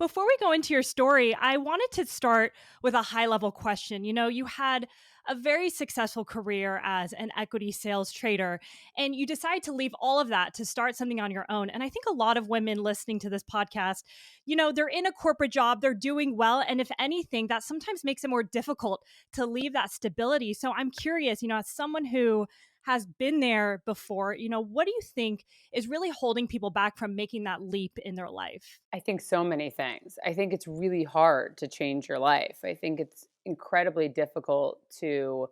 Before we go into your story, I wanted to start with a high level question. You had a very successful career as an equity sales trader, and you decide to leave all of that to start something on your own. And I think a lot of women listening to this podcast, they're in a corporate job, they're doing well. And if anything, that sometimes makes it more difficult to leave that stability. So I'm curious, as someone who has been there before, what do you think is really holding people back from making that leap in their life? I think so many things. I think it's really hard to change your life. I think it's incredibly difficult to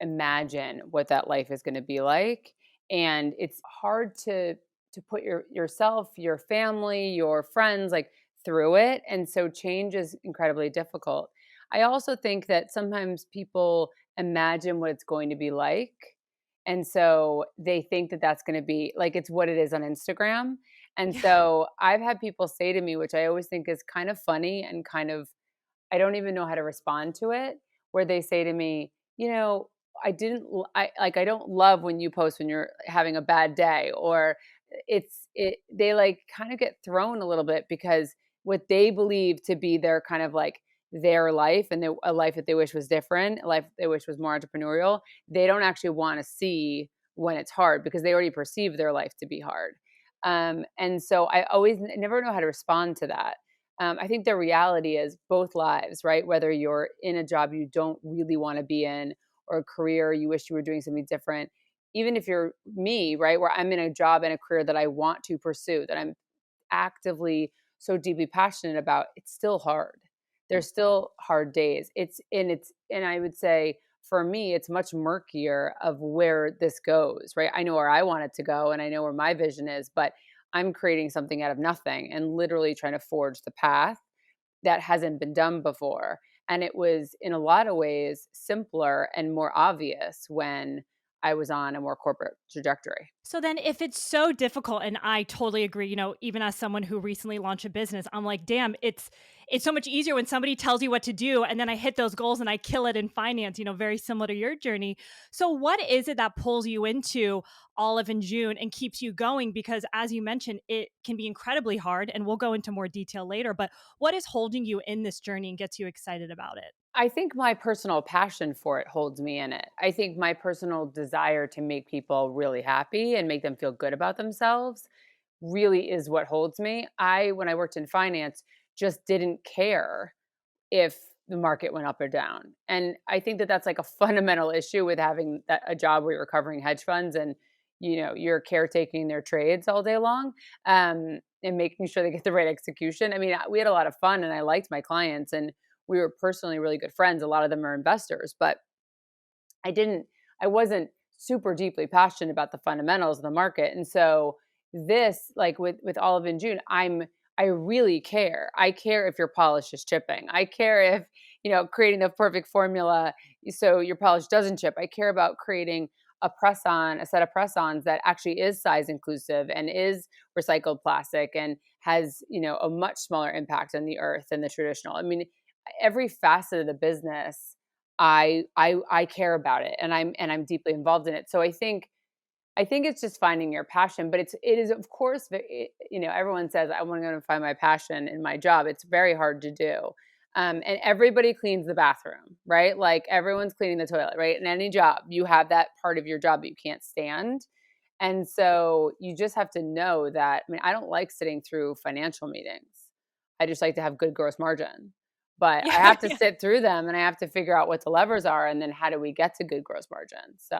imagine what that life is going to be like, and it's hard to put yourself, your family, your friends like through it, and so change is incredibly difficult. I also think that sometimes people imagine what it's going to be like, and so they think that that's going to be like it's what it is on Instagram. And Yeah. so I've had people say to me, which I always think is kind of funny and kind of, I don't even know how to respond to it, where they say to me, I didn't, I don't love when you post when you're having a bad day, or they like kind of get thrown a little bit because what they believe to be their kind of like their life and a life that they wish was different, a life they wish was more entrepreneurial, they don't actually want to see when it's hard because they already perceive their life to be hard. And so I always never know how to respond to that. I think the reality is both lives, right? Whether you're in a job you don't really want to be in or a career you wish you were doing something different, even if you're me, right, where I'm in a job and a career that I want to pursue, that I'm actively so deeply passionate about, it's still hard. There's still hard days. And I would say for me, it's much murkier of where this goes, right? I know where I want it to go and I know where my vision is, but I'm creating something out of nothing and literally trying to forge the path that hasn't been done before. And it was in a lot of ways simpler and more obvious when I was on a more corporate trajectory. So then if it's so difficult, and I totally agree, even as someone who recently launched a business, I'm like, damn, it's so much easier when somebody tells you what to do and then I hit those goals and I kill it in finance, very similar to your journey. So what is it that pulls you into Olive and June and keeps you going? Because as you mentioned, it can be incredibly hard, and we'll go into more detail later, but what is holding you in this journey and gets you excited about it? I think my personal passion for it holds me in it. I think my personal desire to make people really happy and make them feel good about themselves really is what holds me. When I worked in finance, just didn't care if the market went up or down. And I think that that's like a fundamental issue with having a job where you're covering hedge funds and you're caretaking their trades all day long, and making sure they get the right execution. I mean, we had a lot of fun and I liked my clients and we were personally really good friends. A lot of them are investors, but I didn't I wasn't super deeply passionate about the fundamentals of the market. And so this, like with Olive and June, I really care. I care if your polish is chipping. I care if, creating the perfect formula so your polish doesn't chip. I care about creating a set of press-ons that actually is size inclusive and is recycled plastic and has, a much smaller impact on the earth than the traditional. I mean, every facet of the business I care about it and I'm deeply involved in it. So I think it's just finding your passion, but it is of course everyone says I want to find my passion in my job. It's very hard to do. And everybody cleans the bathroom, right? Like everyone's cleaning the toilet, right? In any job, you have that part of your job that you can't stand. And so you just have to know that. I mean, I don't like sitting through financial meetings. I just like to have good gross margin. But I Yeah, have to yeah. sit through them and I have to figure out what the levers are and then how do we get to good gross margin. So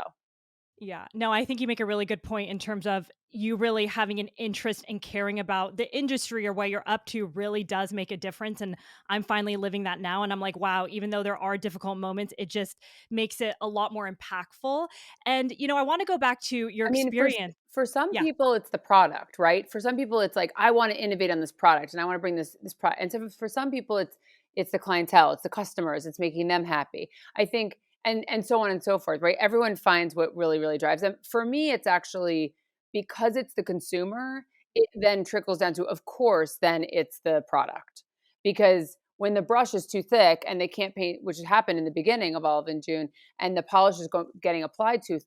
Yeah. No, I think you make a really good point in terms of you really having an interest and caring about the industry or what you're up to really does make a difference. And I'm finally living that now. And I'm like, wow, even though there are difficult moments, it just makes it a lot more impactful. And, I want to go back to your I mean, for experience. for some Yeah. people, it's the product, right? For some people, it's like I want to innovate on this product, and I want to bring this product. And so, for some people, it's the clientele, it's the customers, it's making them happy. I think, and so on and so forth, right? Everyone finds what really drives them. For me, it's actually because it's the consumer. It then trickles down to, of course, then it's the product because when the brush is too thick and they can't paint, which has happened in the beginning of Olive and June, and the polish is getting applied too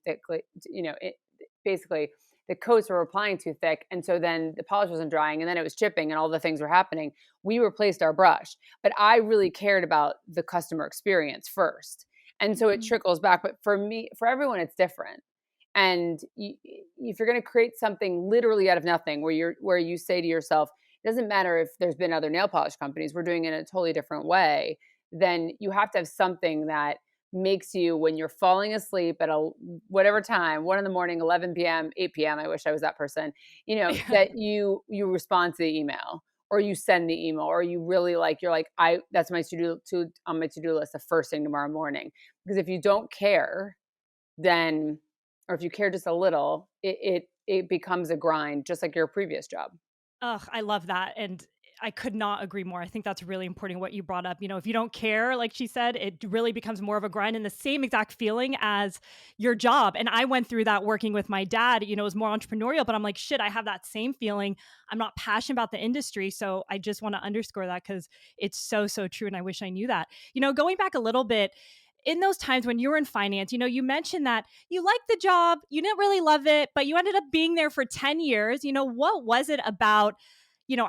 thickly, basically the coats were applying too thick. And so then the polish wasn't drying and then it was chipping and all the things were happening. We replaced our brush. But I really cared about the customer experience first. And so it Mhm. trickles back. But for me, for everyone, it's different. And if you're going to create something literally out of nothing, where you say to yourself, it doesn't matter if there's been other nail polish companies, we're doing it in a totally different way, then you have to have something that makes you, when you're falling asleep at a whatever time, 1 in the morning, 11 p.m., 8 p.m. I wish I was that person, that you respond to the email or you send the email or you really like, you're like, that's my to on my to-do list the first thing tomorrow morning. Because if you don't care, then, or if you care just a little, it becomes a grind, just like your previous job. Ugh, I love that, and I could not agree more. I think that's really important what you brought up. If you don't care, like she said, it really becomes more of a grind and the same exact feeling as your job. And I went through that working with my dad. It was more entrepreneurial, but I'm like, shit, I have that same feeling. I'm not passionate about the industry. So I just want to underscore that because it's so, so true. And I wish I knew that. Going back a little bit, in those times when you were in finance, you mentioned that you liked the job, you didn't really love it, but you ended up being there for 10 years. What was it about,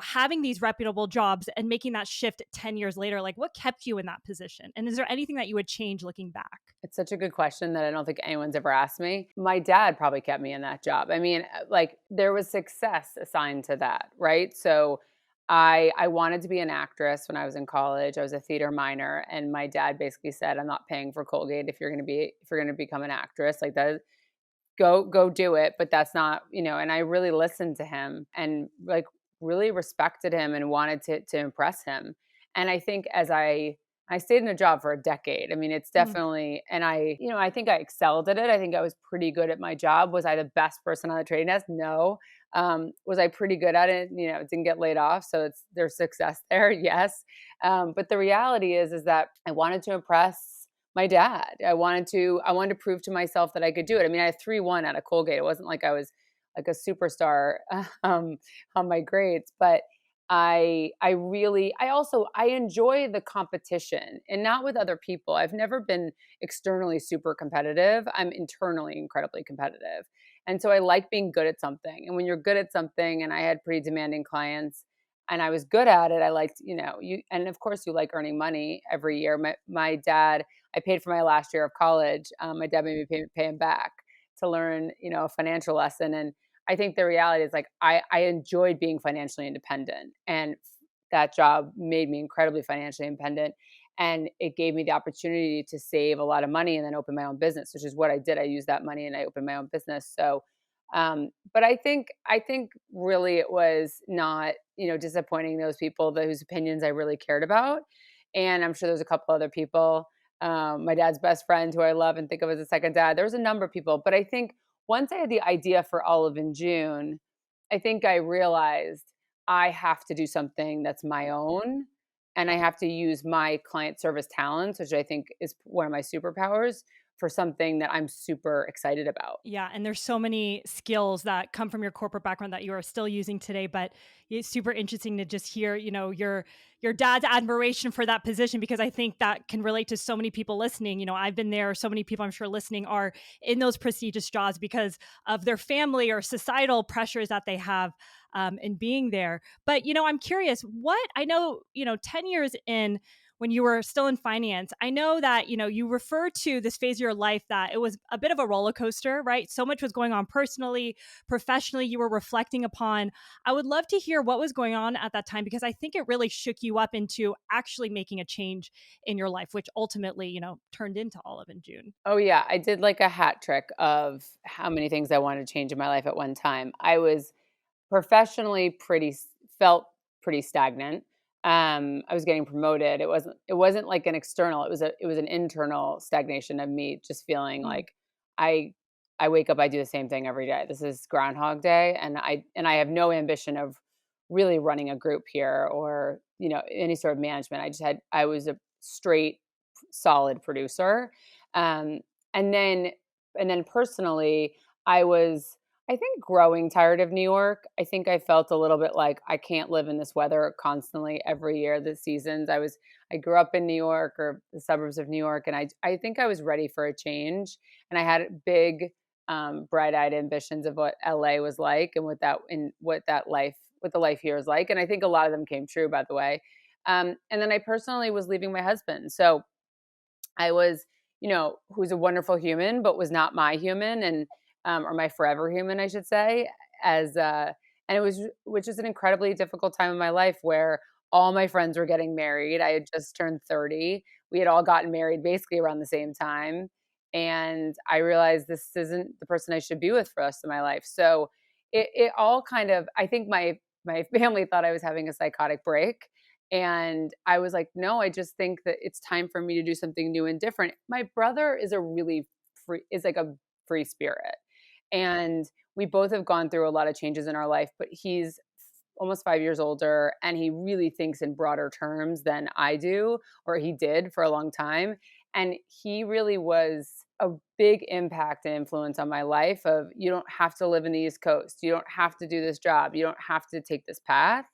having these reputable jobs and making that shift 10 years later? Like, what kept you in that position? And is there anything that you would change looking back? It's such a good question that I don't think anyone's ever asked me. My dad probably kept me in that job. I mean, like there was success assigned to that, right? So I wanted to be an actress when I was in college. I was a theater minor, and my dad basically said, "I'm not paying for Colgate if you're going to become an actress like that. Go do it." But that's not, and I really listened to him and like really respected him and wanted to impress him. And I think as I stayed in a job for a decade. I mean, it's Mm. definitely, and I think I excelled at it. I think I was pretty good at my job. Was I the best person on the trading desk? No. Was I pretty good at it? Didn't get laid off, so there's success there. Yes. But the reality is that I wanted to impress my dad. I wanted to prove to myself that I could do it. I mean, I had 3.1 out of Colgate. It wasn't like I was like a superstar um, on my grades, but I enjoy the competition and not with other people. I've never been externally super competitive. I'm internally incredibly competitive. And so I like being good at something. And when you're good at something, and I had pretty demanding clients and I was good at it, I liked, you, and of course you like earning money every year. My dad, I paid for my last year of college. My dad made me pay him back to learn, a financial lesson. And I think the reality is like I enjoyed being financially independent, and that job made me incredibly financially independent, and it gave me the opportunity to save a lot of money and then open my own business, which is what I did. I used that money and I opened my own business. So, but I think really it was not, disappointing those people whose opinions I really cared about, and I'm sure there's a couple other people. My dad's best friend, who I love and think of as a second dad. There was a number of people, but I think once I had the idea for Olive in June, I think I realized I have to do something that's my own, and I have to use my client service talents, which I think is one of my superpowers, for something that I'm super excited about. Yeah, and there's so many skills that come from your corporate background that you are still using today, but it's super interesting to just hear, your dad's admiration for that position because I think that can relate to so many people listening. I've been there, so many people I'm sure listening are in those prestigious jobs because of their family or societal pressures that they have in being there. But, I'm curious, what I know, 10 years in, when you were still in finance, I know that, you refer to this phase of your life that it was a bit of a roller coaster, right? So much was going on personally, professionally, you were reflecting upon. I would love to hear what was going on at that time because I think it really shook you up into actually making a change in your life, which ultimately, turned into Olive in June. Oh yeah, I did like a hat trick of how many things I wanted to change in my life at one time. I was professionally felt pretty stagnant. I was getting promoted. It wasn't like an external. It was an internal stagnation of me just feeling Mm. like I I wake up, I do the same thing every day. This is Groundhog Day, and I have no ambition of really running a group here or, any sort of management. I was a straight solid producer. Um and then personally, I was, I think, growing tired of New York. I think I felt a little bit like I can't live in this weather constantly every year, the seasons. I grew up in New York or the suburbs of New York, and I think I was ready for a change. And I had big bright-eyed ambitions of what LA was like and what the life here is like. And I think a lot of them came true, by the way. And then I personally was leaving my husband. So I was, who's a wonderful human, but was not my human and or my forever human, I should say. As and it was, which is an incredibly difficult time in my life where all my friends were getting married. I had just turned 30. We had all gotten married basically around the same time, and I realized this isn't the person I should be with for the rest of my life. So it all kind of, I think my family thought I was having a psychotic break, and I was like, "No, I just think that it's time for me to do something new and different." My brother is a really is like a free spirit. And we both have gone through a lot of changes in our life, but he's almost 5 years older and he really thinks in broader terms than I do, or he did for a long time. And he really was a big impact and influence on my life of, you don't have to live in the East Coast. You don't have to do this job. You don't have to take this path.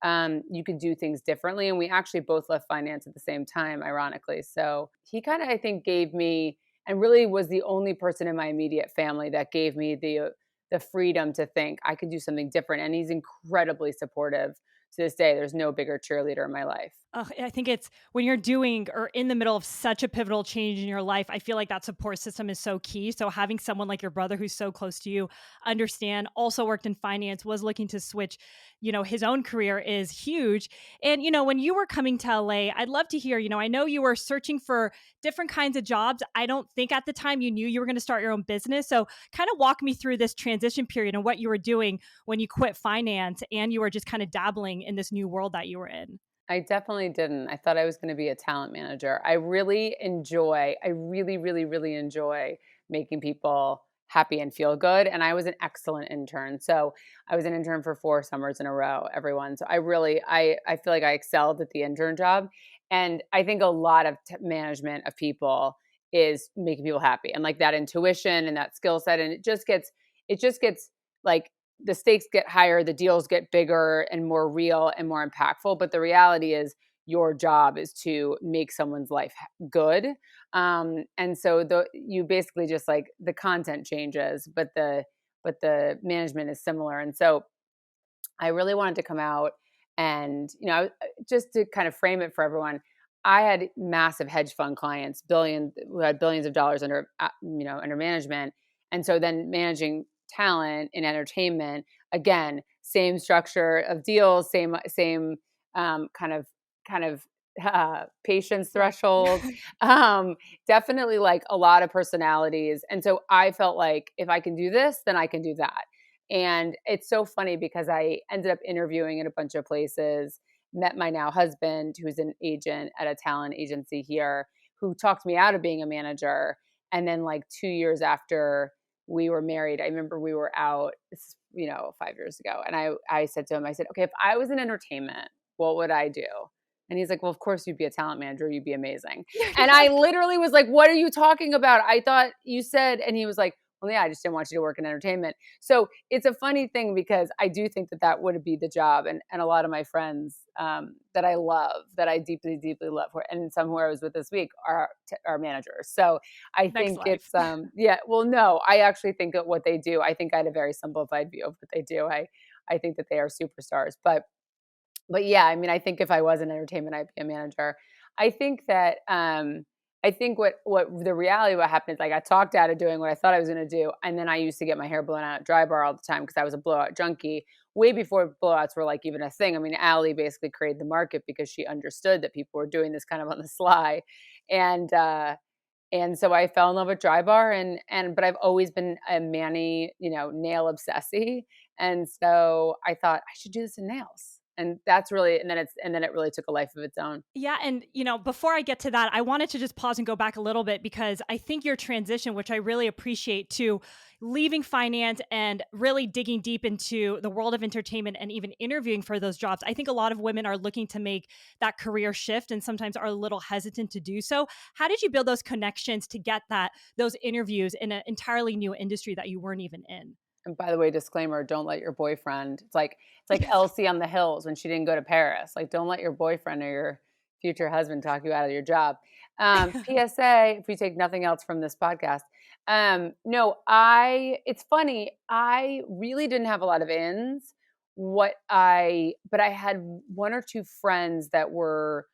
You can do things differently. And we actually both left finance at the same time, ironically. So he kind of, I think, gave me, and really was the only person in my immediate family that gave me the freedom to think I could do something different. And he's incredibly supportive to this day. There's no bigger cheerleader in my life. I think it's when you're doing or in the middle of such a pivotal change in your life, I feel like that support system is so key. So having someone like your brother who's so close to you, understand, also worked in finance, was looking to switch, his own career is huge. And, when you were coming to LA, I'd love to hear, I know you were searching for different kinds of jobs. I don't think at the time you knew you were going to start your own business. So kind of walk me through this transition period and what you were doing when you quit finance and you were just kind of dabbling in this new world that you were in. I definitely didn't. I thought I was gonna be a talent manager. I really, really, really enjoy making people happy and feel good, and I was an excellent intern. So, I was an intern for 4 summers in a row, everyone. So, I feel like I excelled at the intern job, and I think a lot of management of people is making people happy, and, like, that intuition and that skill set, and it just gets, like, the stakes get higher, the deals get bigger and more real and more impactful. But the reality is, your job is to make someone's life good. And so you basically just, like, the content changes, but the management is similar. And so I really wanted to come out and, just to kind of frame it for everyone, I had massive hedge fund clients, who had billions of dollars under management. And so then managing talent in entertainment, again, same structure of deals, same kind of patience thresholds, definitely like a lot of personalities. And so I felt like if I can do this, then I can do that. And it's so funny because I ended up interviewing in a bunch of places, met my now husband, who's an agent at a talent agency here, who talked me out of being a manager. And then, like, 2 years after we were married, I remember we were out, this is, 5 years ago. And I said to him, I said, okay, if I was in entertainment, what would I do? And he's like, well, of course you'd be a talent manager. You'd be amazing. And I literally was like, what are you talking about? I thought you said, and he was like, well, yeah, I just didn't want you to work in entertainment. So it's a funny thing because I do think that would be the job. And a lot of my friends that I love, that I deeply, deeply love, and some who I was with this week are managers. So I Next think life. it's, yeah, well, no, I actually think that what they do, I think I had a very simplified view of what they do. I think that they are superstars. But yeah, I mean, I think if I was in entertainment, I'd be a manager. I think that I think what the reality of what happened is I got talked out of doing what I thought I was going to do, and then I used to get my hair blown out at Drybar all the time because I was a blowout junkie. Way before blowouts were like even a thing. I mean, Allie basically created the market because she understood that people were doing this kind of on the sly, and so I fell in love with Drybar, but I've always been a Manny, nail obsessy, and so I thought I should do this in nails. And that's really, and then it really took a life of its own. Yeah. And, before I get to that, I wanted to just pause and go back a little bit because I think your transition, which I really appreciate, to leaving finance and really digging deep into the world of entertainment and even interviewing for those jobs. I think a lot of women are looking to make that career shift and sometimes are a little hesitant to do so. How did you build those connections to get those interviews in an entirely new industry that you weren't even in? And by the way, disclaimer, don't let your boyfriend, it's like Elsie on the Hills when she didn't go to Paris. Like, don't let your boyfriend or future husband talk you out of your job. PSA, if we take nothing else from this podcast. No, it's funny. I really didn't have a lot of ins. But I had one or two friends that were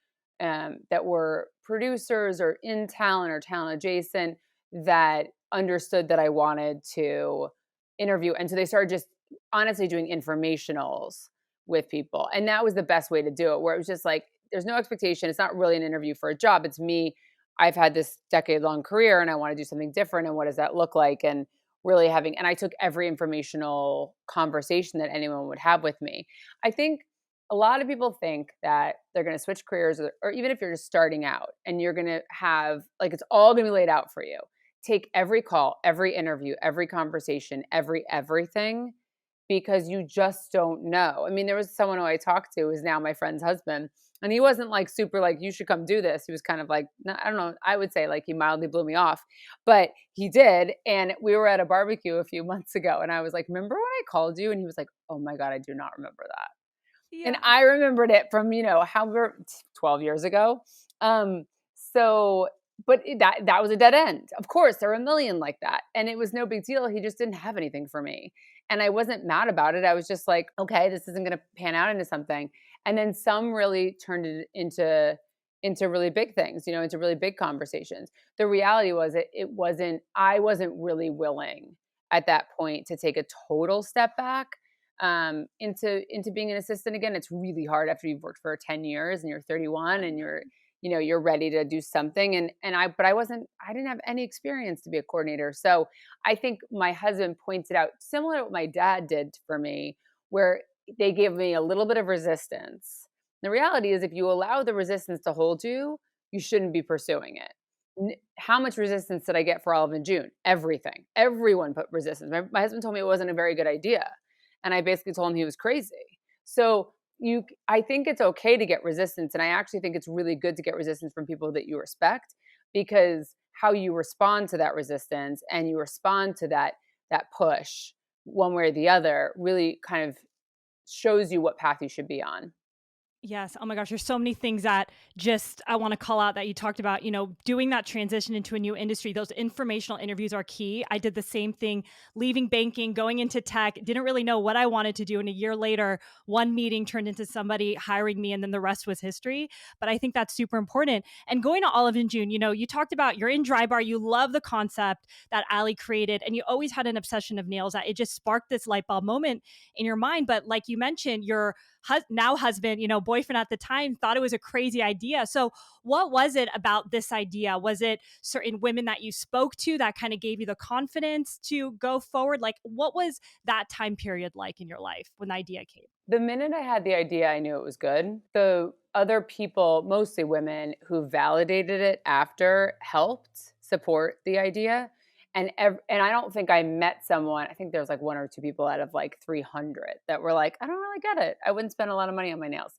producers or in talent or talent adjacent that understood that I wanted to interview. And so they started just honestly doing informationals with people. And that was the best way to do it, where it was just like, there's no expectation. It's not really an interview for a job. It's me. I've had this decade long career and I want to do something different. And what does that look like? And really and I took every informational conversation that anyone would have with me. I think a lot of people think that they're going to switch careers, or even if you're just starting out and you're going to have, like, it's all going to be laid out for you. Take every call, every interview, every conversation, everything, because you just don't know. I mean, there was someone who I talked to who's now my friend's husband, and he wasn't like super like, you should come do this. He was kind of like, I don't know, I would say like he mildly blew me off, but he did. And we were at a barbecue a few months ago, and I was like, remember when I called you? And he was like, oh my God, I do not remember that. And Yeah. I remembered it from, however, 12 years ago. So, but that was a dead end. Of course, there were a million like that. And it was no big deal. He just didn't have anything for me. And I wasn't mad about it. I was just like, okay, this isn't going to pan out into something. And then some really turned it into really big things, into really big conversations. The reality was I wasn't really willing at that point to take a total step back into being an assistant again. It's really hard after you've worked for 10 years and you're 31 and you're ready to do something. I didn't have any experience to be a coordinator. So I think my husband pointed out, similar to what my dad did for me, where they gave me a little bit of resistance. The reality is, if you allow the resistance to hold you, you shouldn't be pursuing it. How much resistance did I get for Olive in June? Everything. Everyone put resistance. My husband told me it wasn't a very good idea. And I basically told him he was crazy. So I think it's okay to get resistance. And I actually think it's really good to get resistance from people that you respect, because how you respond to that resistance and you respond to that push one way or the other really kind of shows you what path you should be on. Yes. Oh my gosh, there's so many things that just I want to call out that you talked about, doing that transition into a new industry. Those informational interviews are key. I did the same thing, leaving banking, going into tech, didn't really know what I wanted to do. And a year later, one meeting turned into somebody hiring me, and then the rest was history. But I think that's super important. And going to Olive and June, you talked about you're in Drybar, you love the concept that Ali created, and you always had an obsession of nails. That it just sparked this light bulb moment in your mind. But like you mentioned, your now husband, boyfriend at the time, thought it was a crazy idea. So what was it about this idea? Was it certain women that you spoke to that kind of gave you the confidence to go forward? Like, what was that time period like in your life when the idea came? The minute I had the idea, I knew it was good. The other people, mostly women, who validated it after helped support the idea. And I don't think I met someone. I think there was like one or two people out of like 300 that were like, I don't really get it. I wouldn't spend a lot of money on my nails.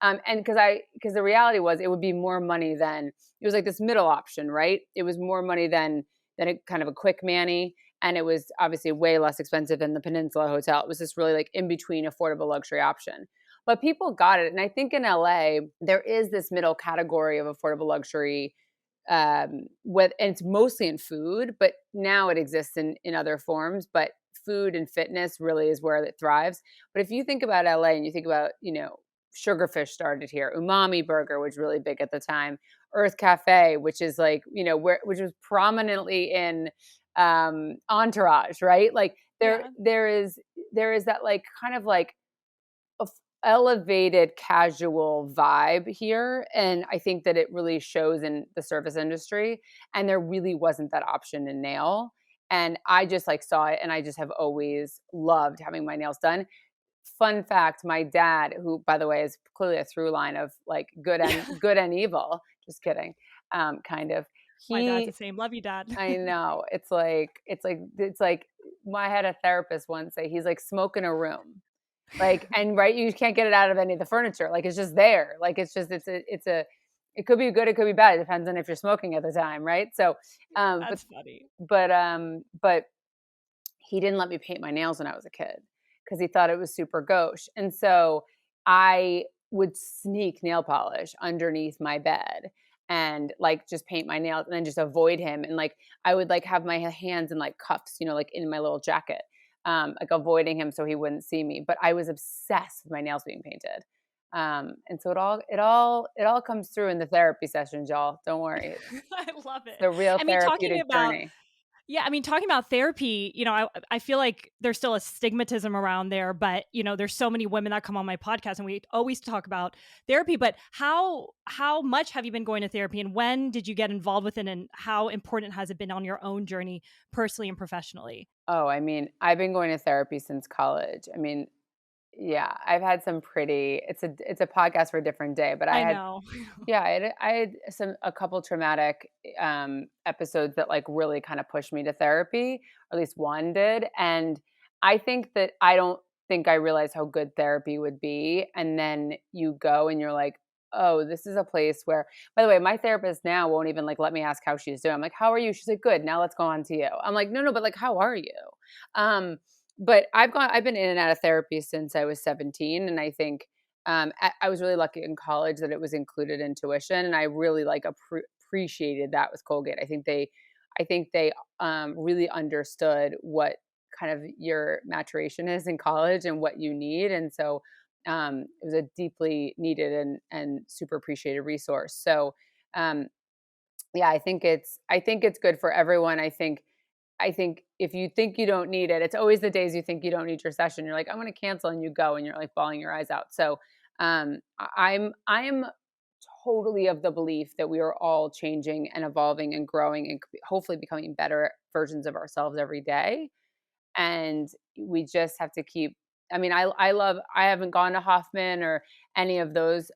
And because the reality was, it would be more money than, it was like this middle option, right? It was more money than a kind of a quick mani. And it was obviously way less expensive than the Peninsula Hotel. It was this really like in between affordable luxury option. But people got it. And I think in LA, there is this middle category of affordable luxury, and it's mostly in food, but now it exists in other forms. But food and fitness really is where it thrives. But if you think about LA and you think about, Sugarfish started here, Umami Burger, which was really big at the time, Earth Cafe, which is like, which was prominently in Entourage, right? Like Yeah. there is that like kind of like elevated casual vibe here, and I think that it really shows in the service industry, and there really wasn't that option in nail. And I just like saw it, and I just have always loved having my nails done. Fun fact, my dad, who by the way is clearly a through line of like good and evil, just kidding, kind of, My dad's the he same. Love you, dad. I know. It's like I had a therapist once say he's like smoke in a room. Like, and right, you can't get it out of any of the furniture. Like it's just there. Like it could be good, it could be bad. It depends on if you're smoking at the time, right? So um but That's funny. but he didn't let me paint my nails when I was a kid because he thought it was super gauche. And so I would sneak nail polish underneath my bed and like just paint my nails and then just avoid him. And like I would like have my hands in like cuffs, like in my little jacket, like avoiding him so he wouldn't see me. But I was obsessed with my nails being painted. And so it all comes through in the therapy sessions, y'all. Don't worry. It's I love it. a real I mean, talking therapeutic about journey. Yeah, I mean, talking about therapy, I feel like there's still a stigmatism around there, but there's so many women that come on my podcast, and we always talk about therapy. But how much have you been going to therapy, and when did you get involved with it, and how important has it been on your own journey, personally and professionally? Oh, I mean, I've been going to therapy since college. I mean, yeah, I've had some pretty it's a podcast for a different day, but I I had know. yeah, I had a couple traumatic episodes that like really kind of pushed me to therapy, or at least one did. And I think that I don't think I realized how good therapy would be. And then you go and you're like, oh, this is a place where, by the way, my therapist now won't even like let me ask how she's doing. I'm like, how are you? She's like, good. Now let's go on to you. I'm like, no, but like, how are you? Um, but I've been in and out of therapy since I was 17. And I think I was really lucky in college that it was included in tuition, and I really like appreciated that with Colgate. I think they really understood what kind of your maturation is in college and what you need, and so it was a deeply needed and super appreciated resource. So um, yeah, I think it's good for everyone. I think if you think you don't need it, it's always the days you think you don't need your session. You're like, I'm going to cancel, and you go, and you're like bawling your eyes out. So I'm totally of the belief that we are all changing and evolving and growing and hopefully becoming better versions of ourselves every day. And we just have to keep. I mean, I love. I haven't gone to Hoffman or any of those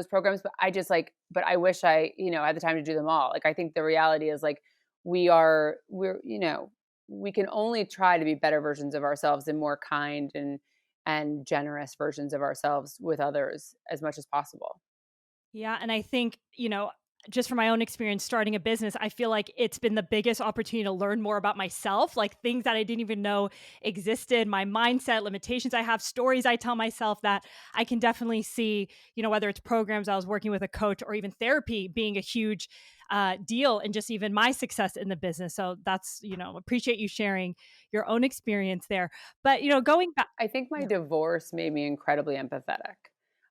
programs, but I just like. But I wish I had the time to do them all. Like I think the reality is like we can only try to be better versions of ourselves and more kind and generous versions of ourselves with others as much as possible. Yeah, and I think, just from my own experience starting a business, I feel like it's been the biggest opportunity to learn more about myself, like things that I didn't even know existed, my mindset, limitations I have, stories I tell myself that I can definitely see, whether it's programs I was working with a coach or even therapy being a huge deal and just even my success in the business. So that's, appreciate you sharing your own experience there. But, going back. I think my divorce made me incredibly empathetic.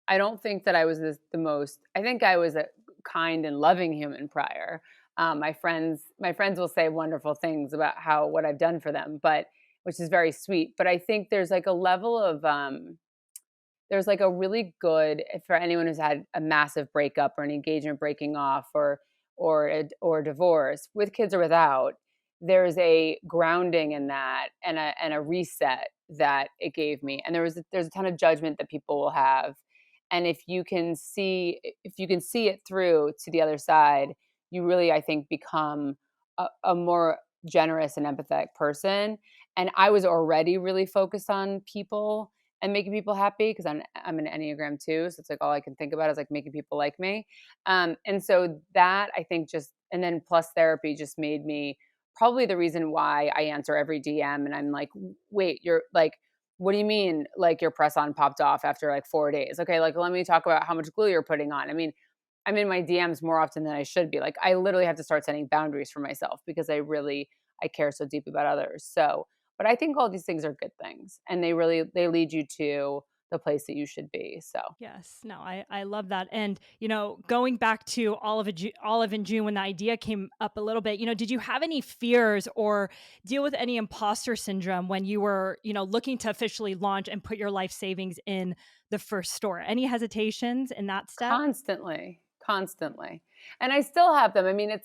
I don't think that I was the most. I think I was a kind and loving human prior. My friends will say wonderful things about how what I've done for them, but which is very sweet. But I think there's like a level of there's like a really good for anyone who's had a massive breakup or an engagement breaking off or divorce with kids or without. There's a grounding in that and a reset that it gave me. And there's a ton of judgment that people will have, and if you can see it through to the other side, you really, I think, become a more generous and empathetic person. And I was already really focused on people and making people happy because I'm an Enneagram too, so it's like all I can think about is like making people like me. And so that I think just and then plus therapy just made me probably the reason why I answer every DM and I'm like, wait, you're like, what do you mean like your press on popped off after like 4 days? Okay, like let me talk about how much glue you're putting on. I mean, I'm in my DMs more often than I should be. Like I literally have to start setting boundaries for myself because I care so deeply about others. So, but I think all these things are good things and they lead you to the place that you should be. So, Yes, no, I love that. And, going back to Olive in June when the idea came up a little bit, did you have any fears or deal with any imposter syndrome when you were, looking to officially launch and put your life savings in the first store? Any hesitations in that step? constantly, constantly. And I still have them. I mean,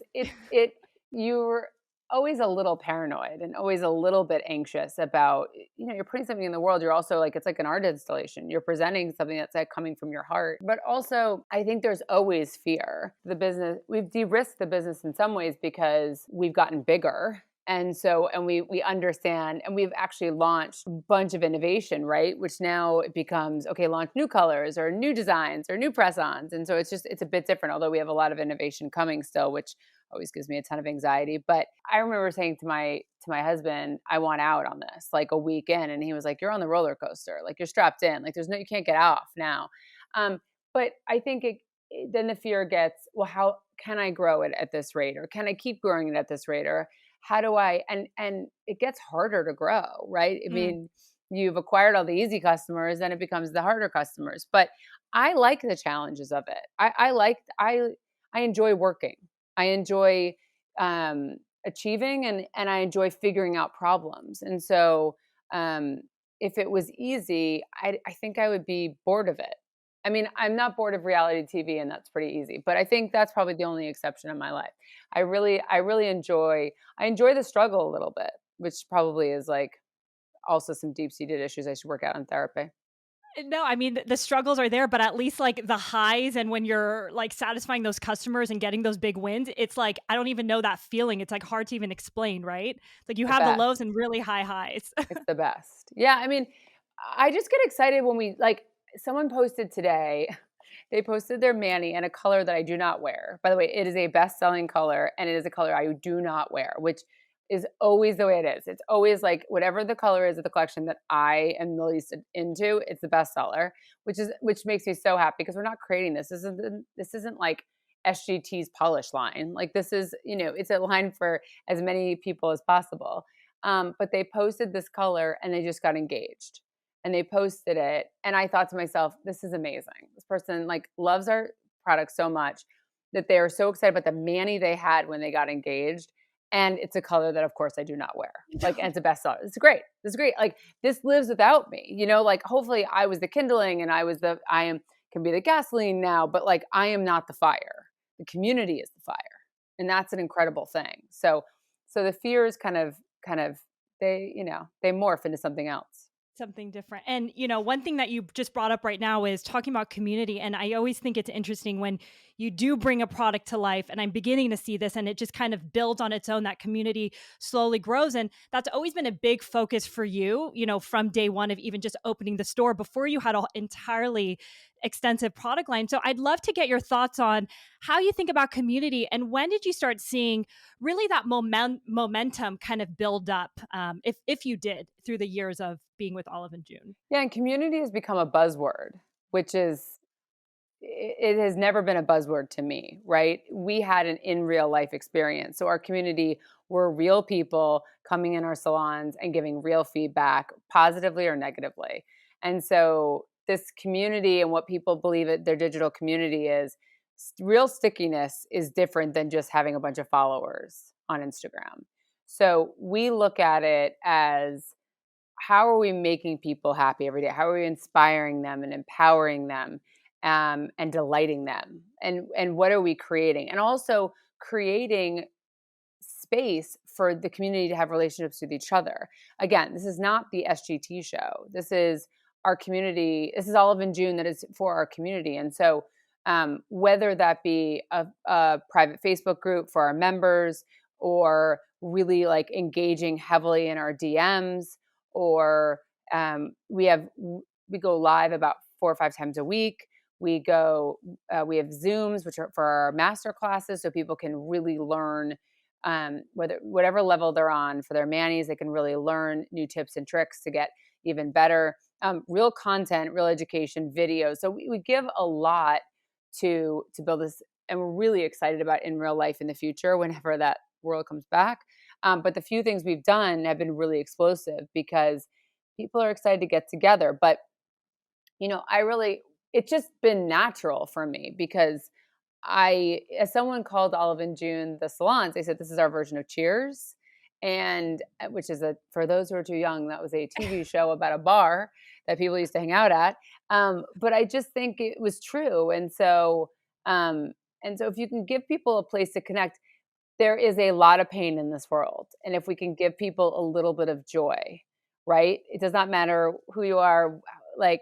you're always a little paranoid and always a little bit anxious about, you're putting something in the world. You're also like, it's like an art installation. You're presenting something that's like coming from your heart. But also, I think there's always fear. We've de-risked the business in some ways because we've gotten bigger. And so, and we understand, and we've actually launched a bunch of innovation, right? Which now it becomes, okay, launch new colors or new designs or new press-ons. And so it's a bit different, although we have a lot of innovation coming still, which always gives me a ton of anxiety. But I remember saying to my husband, I want out on this, like a week in. And he was like, you're on the roller coaster, like you're strapped in, like you can't get off now. But I think then the fear gets, well, how can I grow it at this rate, or can I keep growing it at this rate, or how do I? And it gets harder to grow, right? I Mm. mean, you've acquired all the easy customers, then it becomes the harder customers. But I like the challenges of it. I enjoy working. I enjoy um, achieving, and I enjoy figuring out problems. And so, um, if it was easy, I think I would be bored of it. I mean, I'm not bored of reality TV, and that's pretty easy. But I think that's probably the only exception in my life. I really I enjoy the struggle a little bit, which probably is like also some deep seated issues I should work out in therapy. No, I mean, the struggles are there, but at least, like, the highs and when you're, like, satisfying those customers and getting those big wins, it's like, I don't even know that feeling. It's, like, hard to even explain, right? Like, you The have the best. lows and really high highs. It's the best. Yeah, I mean, I just get excited when someone posted today, they posted their mani in a color that I do not wear. By the way, it is a best-selling color, and it is a color I do not wear, which is always the way it is. It's always like whatever the color is of the collection that I am the least into, it's the best seller, which makes me so happy because we're not creating this. This isn't like SGT's polish line. Like this is, it's a line for as many people as possible. But they posted this color and they just got engaged, and they posted it. And I thought to myself, this is amazing. This person like loves our product so much that they are so excited about the mani they had when they got engaged. And it's a color that of course I do not wear. Like, and it's a bestseller. It's great. It's great. Like this lives without me, like hopefully I was the kindling and I am can be the gasoline now, but like I am not the fire. The community is the fire. And that's an incredible thing. So the fears kind of they morph into something else. Something different. And, one thing that you just brought up right now is talking about community. And I always think it's interesting when you do bring a product to life. And I'm beginning to see this, and it just kind of builds on its own. That community slowly grows. And that's always been a big focus for you, from day one of even just opening the store before you had an entirely extensive product line. So I'd love to get your thoughts on how you think about community, and when did you start seeing really that momentum kind of build up, if you did, through the years of being with Olive and June. Yeah, and community has become a buzzword, which is it has never been a buzzword to me, right? We had an in real life experience. So our community were real people coming in our salons and giving real feedback, positively or negatively. And so this community and what people believe their digital community is, real stickiness is different than just having a bunch of followers on Instagram. So we look at it as, how are we making people happy every day? How are we inspiring them and empowering them, and delighting them? And what are we creating? And also creating space for the community to have relationships with each other. Again, this is not the SGT show. This is our community. This is Olive and June that is for our community. And so, whether that be a private Facebook group for our members, or really like engaging heavily in our DMs, or we go live about 4 or 5 times a week. We have Zooms, which are for our master classes, so people can really learn, whatever level they're on for their manis, they can really learn new tips and tricks to get even better. Real content, real education, videos. So we give a lot to build this, and we're really excited about in real life in the future whenever that world comes back. But the few things we've done have been really explosive because people are excited to get together. But it's just been natural for me because as someone called Olive and June the salons, they said this is our version of Cheers, and which is for those who are too young, that was a TV show about a bar that people used to hang out at. But I just think it was true, and so if you can give people a place to connect, there is a lot of pain in this world, and if we can give people a little bit of joy, right? It does not matter who you are, like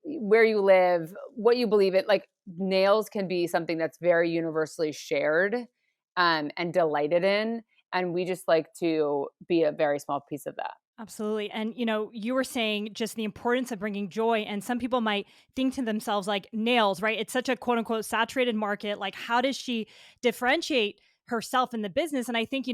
where you live, what you believe in. Like nails can be something that's very universally shared, and delighted in. And we just like to be a very small piece of that. Absolutely. And, you were saying just the importance of bringing joy. And some people might think to themselves, like nails, right? It's such a quote unquote saturated market. Like, how does she differentiate herself in the business. And I think,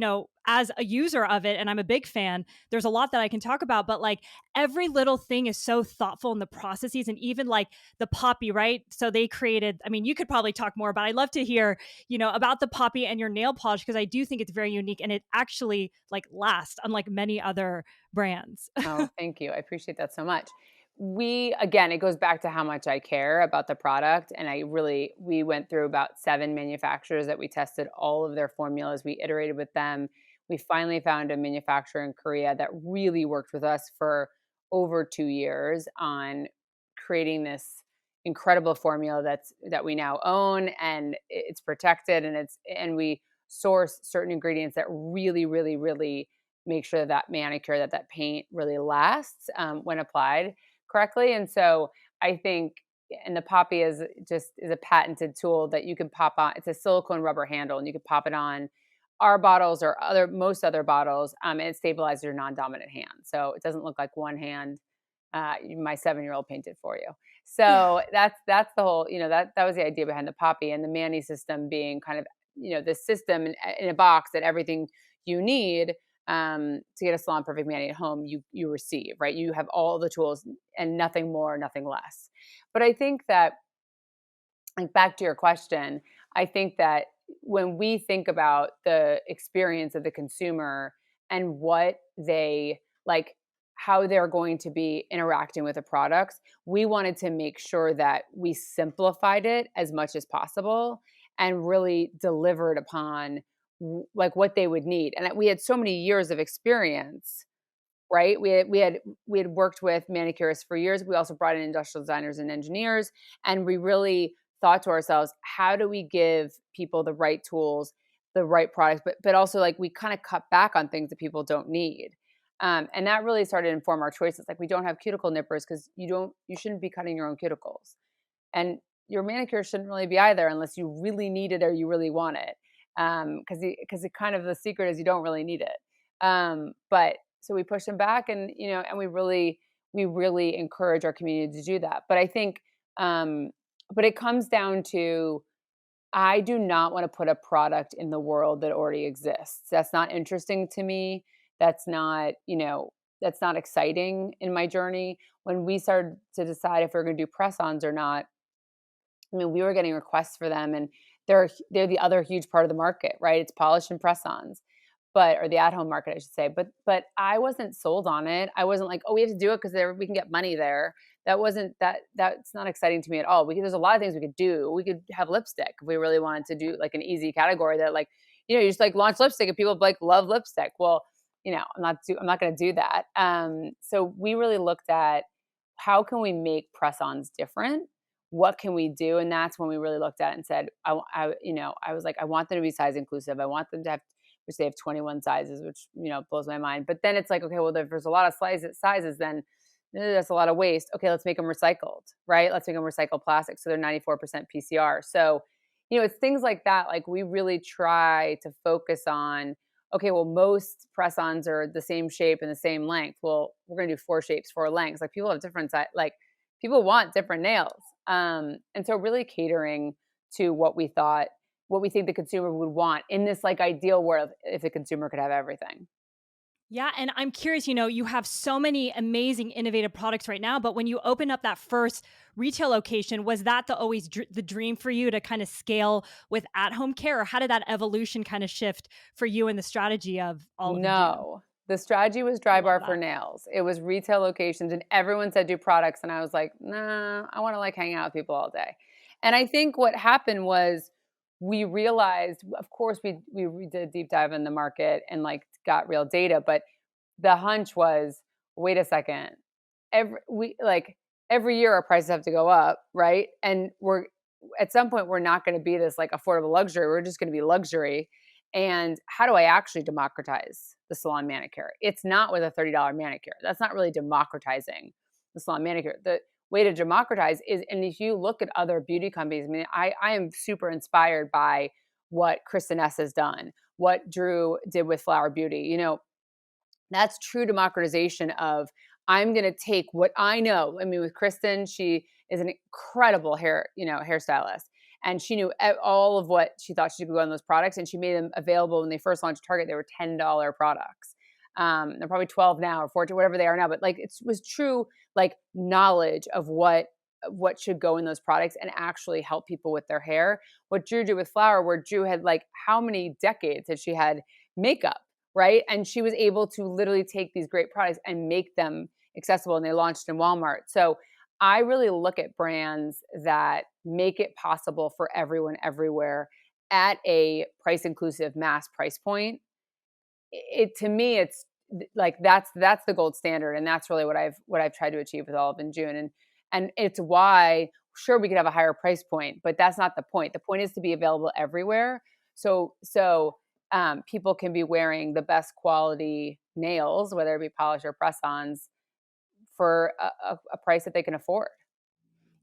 as a user of it, and I'm a big fan, there's a lot that I can talk about, but like every little thing is so thoughtful in the processes. And even like the poppy, right? So they created, I mean, you could probably talk more, but I'd love to hear, about the poppy and your nail polish, because I do think it's very unique and it actually like lasts, unlike many other brands. Oh, thank you. I appreciate that so much. Again, it goes back to how much I care about the product. And we went through about 7 manufacturers that we tested all of their formulas. We iterated with them. We finally found a manufacturer in Korea that really worked with us for over 2 years on creating this incredible formula that we now own, and it's protected, and we source certain ingredients that really, really, really make sure that manicure, that paint really lasts when applied correctly. And so I think, and the poppy is a patented tool that you can pop on. It's a silicone rubber handle, and you can pop it on our bottles or most other bottles, and it stabilizes your non-dominant hand, so it doesn't look like one hand. My 7-year-old painted for you. Yeah. So that's the whole. That was the idea behind the poppy, and the Manny system being kind of this system in a box that everything you need to get a salon perfect Manny at home, you receive, right? You have all the tools and nothing more, nothing less. But I think that, like, back to your question, I think that when we think about the experience of the consumer and what they like, how they're going to be interacting with the products, we wanted to make sure that we simplified it as much as possible and really delivered upon like what they would need. And we had so many years of experience, right? We had worked with manicurists for years. We also brought in industrial designers and engineers, and we really thought to ourselves, how do we give people the right tools, the right products, but also like we kind of cut back on things that people don't need. And that really started to inform our choices. Like, we don't have cuticle nippers because you shouldn't be cutting your own cuticles, and your manicure shouldn't really be either unless you really need it or you really want it. Because it kind of, the secret is you don't really need it. But so we push them back, and we really encourage our community to do that. But I think, but it comes down to, I do not want to put a product in the world that already exists. That's not interesting to me. That's not exciting in my journey. When we started to decide if we are going to do press-ons or not, I mean, we were getting requests for them, and they're the other huge part of the market, right? It's polish and press-ons, or the at-home market, I should say. But I wasn't sold on it. I wasn't like, oh, we have to do it because we can get money there. That's not exciting to me at all. There's a lot of things we could do. We could have lipstick if we really wanted to do like an easy category that, like, you just like launch lipstick and people like love lipstick. Well, I'm not going to do that. So we really looked at, how can we make press-ons different? What can we do? And that's when we really looked at it and said, I was like, I want them to be size inclusive. I want them to have, which they have 21 sizes, which, blows my mind. But then it's like, okay, well, if there's a lot of sizes, then that's a lot of waste. Okay, let's make them recycled, right? Let's make them recycled plastic. So they're 94% PCR. So, it's things like that. Like, we really try to focus on, okay, well, most press-ons are the same shape and the same length. Well, we're going to do 4 shapes, 4 lengths. Like, people have different size, like people want different nails. And so really catering to what we think the consumer would want in this like ideal world, if the consumer could have everything. Yeah. And I'm curious, you have so many amazing, innovative products right now, but when you opened up that first retail location, was that the dream for you to kind of scale with at-home care? Or how did that evolution kind of shift for you and the strategy of all of you do? No, the strategy was I love Drybar for that. nails. It was retail locations, and everyone said do products, and I was like, nah, I want to like hang out with people all day. And I think what happened was, we realized, of course, we did a deep dive in the market and like got real data, but the hunch was, wait a second, every year our prices have to go up, right? And we're at some point, we're not going to be this like affordable luxury. We're just going to be luxury. And how do I actually democratize the salon manicure? It's not with a $30 manicure. That's not really democratizing the salon manicure. The way to democratize is, and if you look at other beauty companies, I mean, I am super inspired by what Kristen S has done, what Drew did with Flower Beauty. That's true democratization of, I'm going to take what I know. I mean, with Kristen, she is an incredible hairstylist. and she knew all of what she thought she could go on those products, and she made them available when they first launched Target. They were $10 products. They're probably 12 now or 14, whatever they are now. But like it was true like knowledge of what should go in those products and actually help people with their hair. What Drew did with flour, where Drew had like how many decades had she had makeup, right? And she was able to literally take these great products and make them accessible, and they launched in Walmart. So I really look at brands that make it possible for everyone everywhere at a price inclusive mass price point. It to me, it's like that's the gold standard, and that's really what I've tried to achieve with Olive and June, and it's why sure we could have a higher price point, but that's not the point. The point is to be available everywhere, so people can be wearing the best quality nails, whether it be polish or press-ons, for a price that they can afford.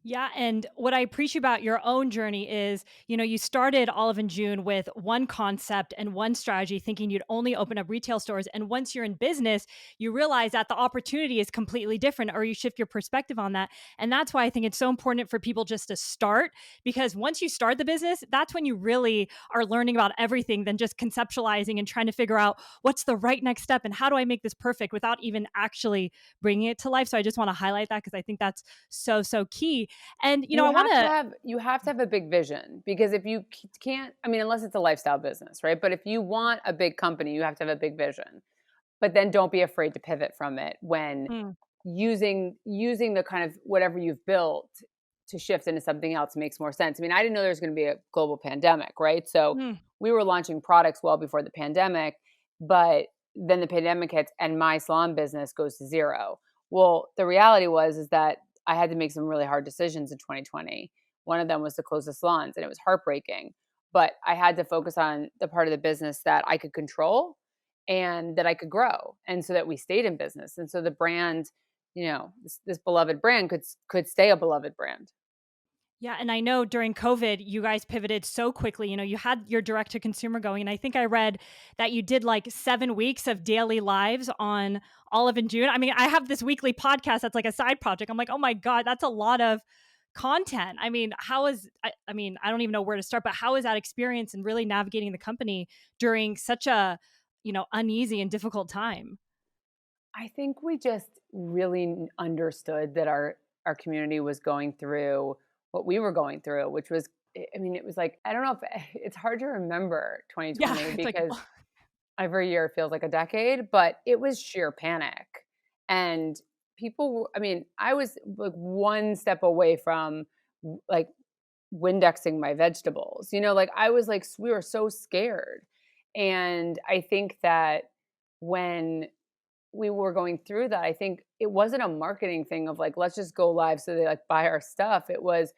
Yeah, and what I appreciate about your own journey is, you started Olive and June with one concept and one strategy, thinking you'd only open up retail stores. And once you're in business, you realize that the opportunity is completely different, or you shift your perspective on that. And that's why I think it's so important for people just to start, because once you start the business, that's when you really are learning about everything than just conceptualizing and trying to figure out what's the right next step and how do I make this perfect without even actually bringing it to life. So I just want to highlight that because I think that's so, so key. And, I want to, You have to have a big vision, because if you can't, I mean, unless it's a lifestyle business, right? But if you want a big company, you have to have a big vision. But then don't be afraid to pivot from it when using the kind of whatever you've built to shift into something else makes more sense. I mean, I didn't know there was going to be a global pandemic, right? So we were launching products well before the pandemic, but then the pandemic hits and my salon business goes to zero. Well, the reality is that I had to make some really hard decisions in 2020. One of them was to close the salons, and it was heartbreaking. But I had to focus on the part of the business that I could control and that I could grow, and so that we stayed in business. And so the brand, this beloved brand could stay a beloved brand. yeah, and I know during COVID, you guys pivoted so quickly. You had your direct to consumer going. And I think I read that you did like 7 weeks of daily lives on Olive and June. I mean, I have this weekly podcast that's like a side project. I'm like, oh my God, that's a lot of content. I mean, I mean, I don't even know where to start, but how is that experience and really navigating the company during such a, uneasy and difficult time? I think we just really understood that our community was going through what we were going through, which was, I mean, it was like, I don't know if it's hard to remember Yeah, 2020 it's like, because every year feels like a decade, but it was sheer panic. And I mean, I was like one step away from like Windexing my vegetables, like I was like, we were so scared. And I think that when we were going through that, I think it wasn't a marketing thing of like, let's just go live so they like buy our stuff. It was,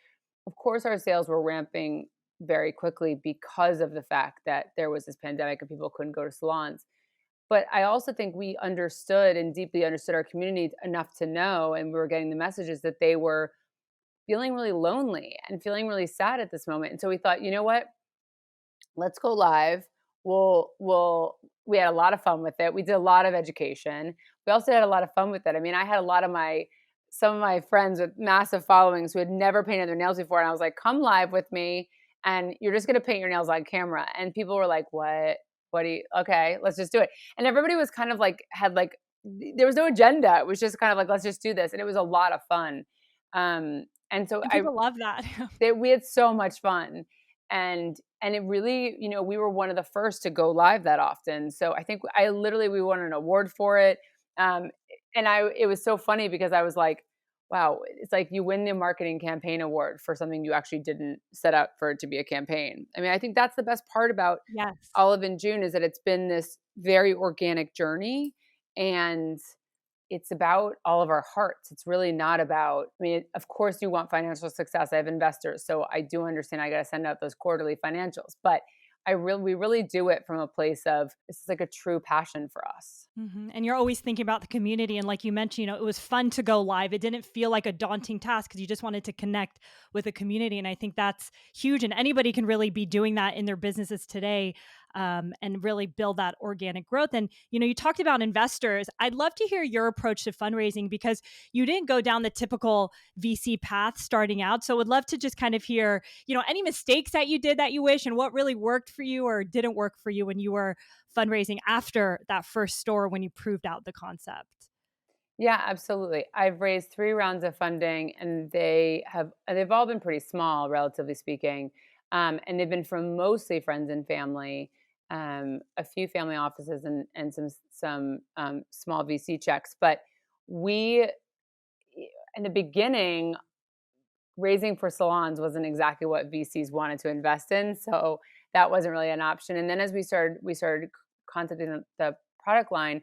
of course, our sales were ramping very quickly because of the fact that there was this pandemic and people couldn't go to salons. But I also think we understood and deeply understood our community enough to know, and we were getting the messages that they were feeling really lonely and feeling really sad at this moment. And so we thought, you know what? Let's go live. We had a lot of fun with it. We did a lot of education. We also had a lot of fun with it. I mean, I had some of my friends with massive followings who had never painted their nails before. And I was like, come live with me and you're just going to paint your nails on camera. And people were like, what? Okay, let's just do it. And everybody was kind of like, there was no agenda. It was just kind of like, let's just do this. And it was a lot of fun. And so and people love that. we had so much fun. And it really, we were one of the first to go live that often. So I think we won an award for it. It was so funny because I was like, wow, it's like you win the marketing campaign award for something you actually didn't set out for it to be a campaign. I mean, I think that's the best part about Yes. Olive and June is that it's been this very organic journey, and it's about all of our hearts. It's really not about, I mean, of course you want financial success. I have investors, so I do understand I got to send out those quarterly financials, but we really do it from a place of this is like a true passion for us. And you're always thinking about the community. And like you mentioned, it was fun to go live. It didn't feel like a daunting task because you just wanted to connect with the community. And I think that's huge. And anybody can really be doing that in their businesses today. and really build that organic growth. And, you talked about investors. I'd love to hear your approach to fundraising because you didn't go down the typical VC path starting out. So would love to just kind of hear, any mistakes that you did that you wish and what really worked for you or didn't work for you when you were fundraising after that first store when you proved out the concept. Yeah, absolutely. I've raised 3 rounds of funding, and they've all been pretty small, relatively speaking, and they've been from mostly friends and family, a few family offices, and some small VC checks. But we, in the beginning, raising for salons wasn't exactly what VCs wanted to invest in, so that wasn't really an option. And then as we started concepting the product line,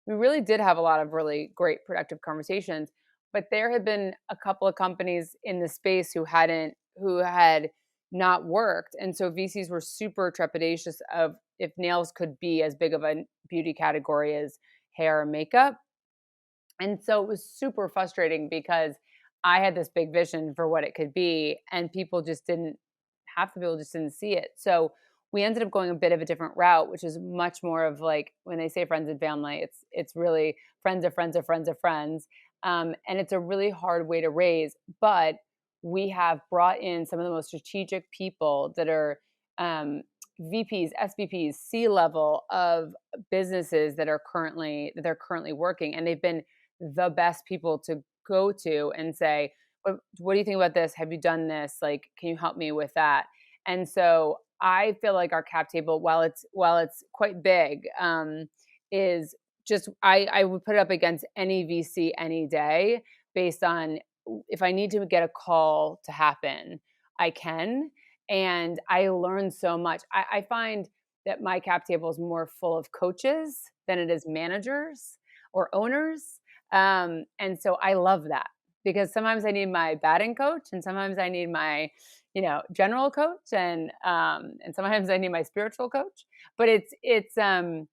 we really did have a lot of really great productive conversations, but there had been a couple of companies in the space who had not worked, and so VCs were super trepidatious of if nails could be as big of a beauty category as hair or makeup. And so it was super frustrating because I had this big vision for what it could be, and people just didn't half the people just didn't see it. So we ended up going a bit of a different route, which is much more of like when they say friends and family, it's really friends of friends of friends of friends. And it's a really hard way to raise, but we have brought in some of the most strategic people that are VPs, SVPs, C level of businesses that they're currently working, and they've been the best people to go to and say, what do you think about this? Have you done this? Like, can you help me with that? And so I feel like our cap table, while it's quite big, is just I would put it up against any VC any day based on if I need to get a call to happen, I can. And I learn so much. I find that my cap table is more full of coaches than it is managers or owners. And so I love that because sometimes I need my batting coach and sometimes I need my, general coach and sometimes I need my spiritual coach. But it's not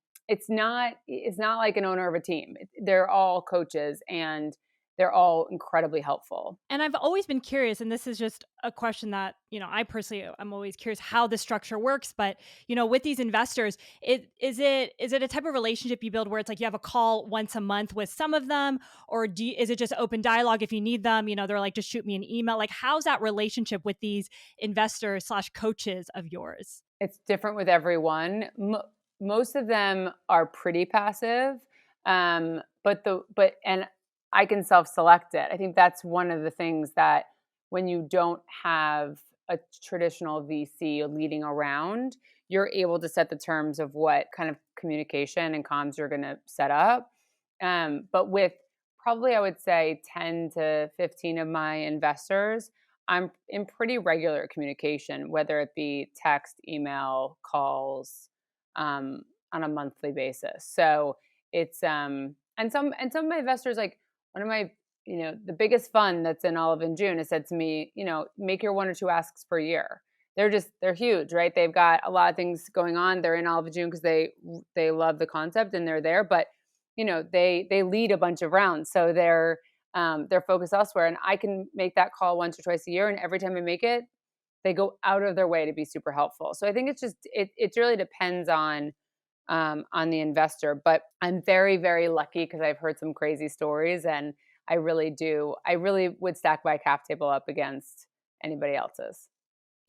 like an owner of a team. They're all coaches and they're all incredibly helpful. And I've always been curious, and this is just a question that, I personally I'm always curious how the structure works, but with these investors, is it a type of relationship you build where it's like you have a call once a month with some of them, or is it just open dialogue if you need them? They're like, just shoot me an email. Like, how's that relationship with these investors slash coaches of yours? It's different with everyone. Most of them are pretty passive, and I can self-select it. I think that's one of the things that when you don't have a traditional VC leading around, you're able to set the terms of what kind of communication and comms you're going to set up. But with probably, I would say 10 to 15 of my investors, I'm in pretty regular communication, whether it be text, email, calls, on a monthly basis. So and some of my investors, like one of my, the biggest fund that's in Olive and June has said to me, make your 1 or 2 asks per year. They're huge, right? They've got a lot of things going on. They're in Olive and June because they love the concept and they're there, but they lead a bunch of rounds, so they're focused elsewhere. And I can make that call once or twice a year, and every time I make it, they go out of their way to be super helpful. So I think it's just it really depends on the investor. But I'm very, very lucky because I've heard some crazy stories, and I really would stack my cap table up against anybody else's.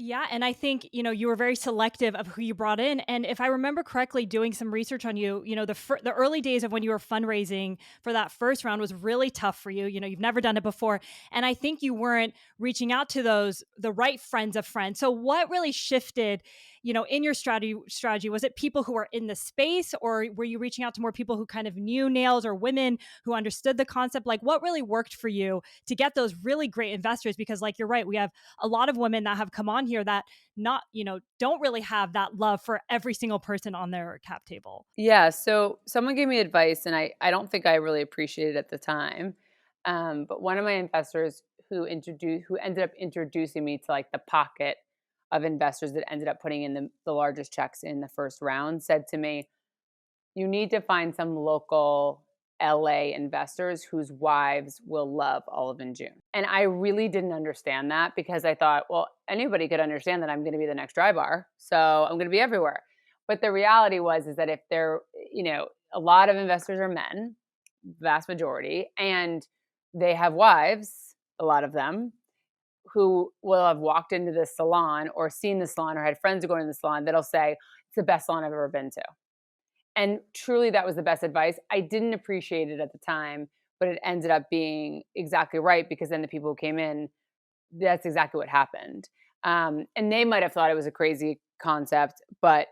Yeah, and I think, you were very selective of who you brought in, and if I remember correctly doing some research on you, the early days of when you were fundraising for that first round was really tough for you. You've never done it before, and I think you weren't reaching out to the right friends of friends. So what really shifted, in your strategy? Was it people who were in the space, or were you reaching out to more people who kind of knew nails or women who understood the concept? Like, what really worked for you to get those really great investors? Because like, you're right, we have a lot of women that have come on here that not, don't really have that love for every single person on their cap table. Yeah, so someone gave me advice, and I don't think I really appreciated it at the time. But one of my investors who ended up introducing me to like the pocket of investors that ended up putting in the largest checks in the first round said to me, you need to find some local LA investors whose wives will love Olive in June. And I really didn't understand that because I thought, well, anybody could understand that I'm going to be the next Drybar. So I'm going to be everywhere. But the reality is that if a lot of investors are men, vast majority, and they have wives, a lot of them, who will have walked into the salon or seen the salon or had friends who go into the salon that'll say, it's the best salon I've ever been to. And truly, that was the best advice. I didn't appreciate it at the time, but it ended up being exactly right because then the people who came in, that's exactly what happened. And they might have thought it was a crazy concept, but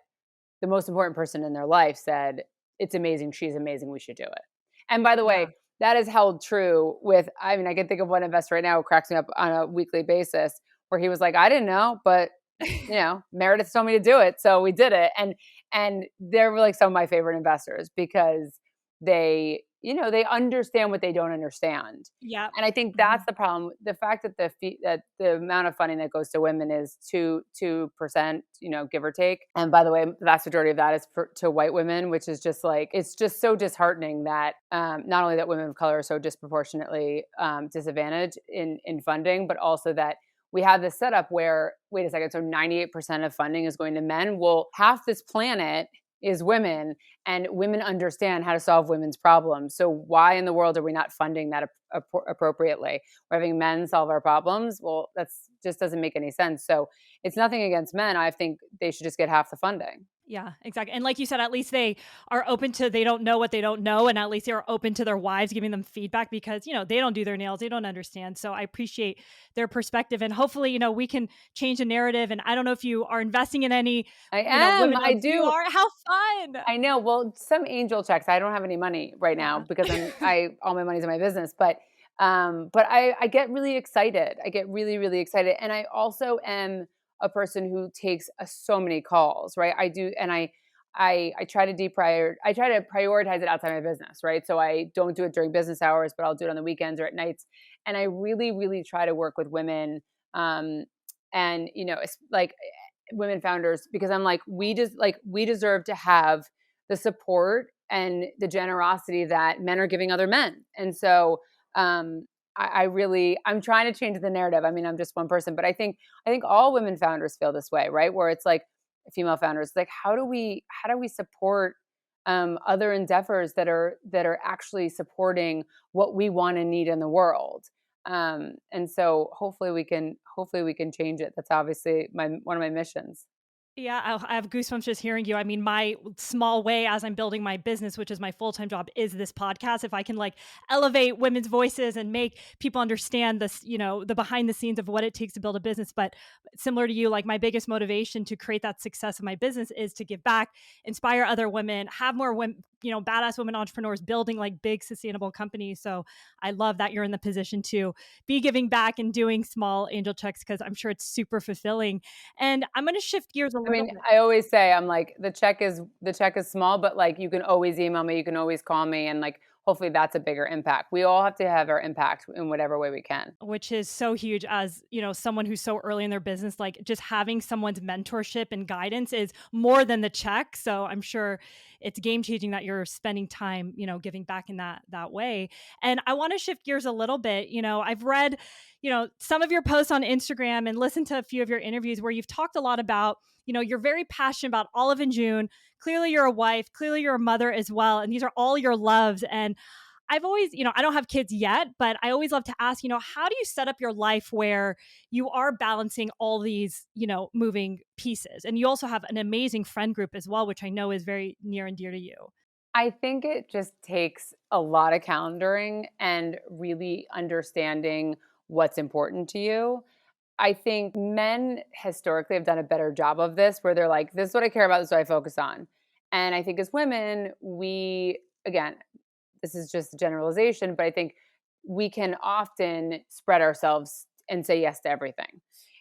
the most important person in their life said, it's amazing. She's amazing. We should do it. And by the Yeah. way, that is held true with, I mean, I can think of one investor right now who cracks me up on a weekly basis where he was like, I didn't know, but Meredith told me to do it. So we did it. And they're like some of my favorite investors because they understand what they don't understand. Yeah. And I think that's Mhm. the problem. The fact that the amount of funding that goes to women is 2%, give or take. And by the way, the vast majority of that is to white women, which is just like, it's just so disheartening that not only that women of color are so disproportionately disadvantaged in funding, but also that we have this setup where, wait a second, so 98% of funding is going to men. Well, half this planet is women, and women understand how to solve women's problems. So why in the world are we not funding that appropriately? We're having men solve our problems. Well, that's just doesn't make any sense. So it's nothing against men. I think they should just get half the funding. Yeah, exactly. And like you said, at least they are open to they don't know what they don't know. And at least they're open to their wives giving them feedback because, they don't do their nails. They don't understand. So I appreciate their perspective. And hopefully, we can change the narrative. And I don't know if you are investing in any, I am. women I owned. You do. are. How fun. I know. Well, some angel checks. I don't have any money right now Yeah. because I all my money's in my business. But I get really excited. I get really, really excited. And I also am a person who takes so many calls, right? I do, and I try to I try to prioritize it outside my business, right? So I don't do it during business hours, but I'll do it on the weekends or at nights. And I really, really try to work with women, and it's like women founders because I'm like, we deserve to have the support and the generosity that men are giving other men. And so I'm trying to change the narrative. I mean, I'm just one person, but I think all women founders feel this way, right? Where it's like female founders, like how do we support other endeavors that are actually supporting what we want and need in the world. And so hopefully we can change it. That's obviously one of my missions. Yeah, I have goosebumps just hearing you. I mean, my small way as I'm building my business, which is my full-time job, is this podcast. If I can elevate women's voices and make people understand this, the behind the scenes of what it takes to build a business. But similar to you, like my biggest motivation to create that success of my business is to give back, inspire other women, have more women, badass women entrepreneurs building big sustainable companies. So I love that you're in the position to be giving back and doing small angel checks because I'm sure it's super fulfilling. And I'm going to shift gears a I little mean, bit. I always say I'm like the check is small, but like you can always email me, you can always call me, and like hopefully that's a bigger impact. We all have to have our impact in whatever way we can. Which is so huge as, someone who's so early in their business, just having someone's mentorship and guidance is more than the check. So I'm sure it's game changing that you're spending time, giving back in that way. And I want to shift gears a little bit. I've read, some of your posts on Instagram and listened to a few of your interviews where you've talked a lot about, you're very passionate about Olive and June. Clearly you're a wife, clearly you're a mother as well. And these are all your loves. And I've always, I don't have kids yet, but I always love to ask, how do you set up your life where you are balancing all these, moving pieces? And you also have an amazing friend group as well, which I know is very near and dear to you. I think it just takes a lot of calendaring and really understanding what's important to you. I think men historically have done a better job of this where they're like, this is what I care about, this is what I focus on. And I think as women, again, this is just a generalization, but I think we can often spread ourselves and say yes to everything.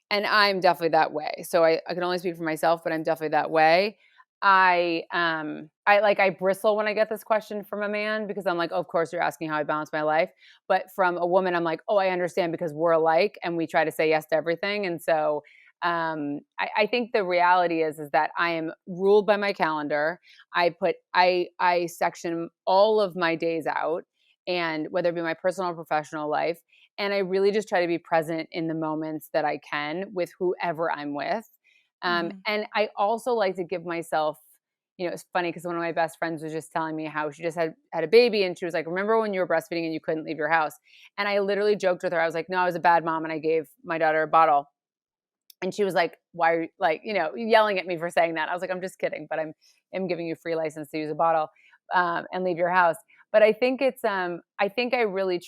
And I'm definitely that way. So I can only speak for myself, but I'm definitely that way. I bristle when I get this question from a man because I'm like, oh, of course you're asking how I balance my life. But from a woman, I'm like, oh, I understand because we're alike and we try to say yes to everything. And so I think the reality is that I am ruled by my calendar. I section all of my days out, and whether it be my personal or professional life, and I really just try to be present in the moments that I can with whoever I'm with. Mhm. And I also like to give myself it's funny because one of my best friends was just telling me how she just had a baby, and she was like, "Remember when you were breastfeeding and you couldn't leave your house?" And I literally joked with her. I was like, "No, I was a bad mom and I gave my daughter a bottle." And she was like, "Why are you like, yelling at me for saying that?" I was like, "I'm just kidding, but I'm giving you free license to use a bottle and leave your house." But I think I really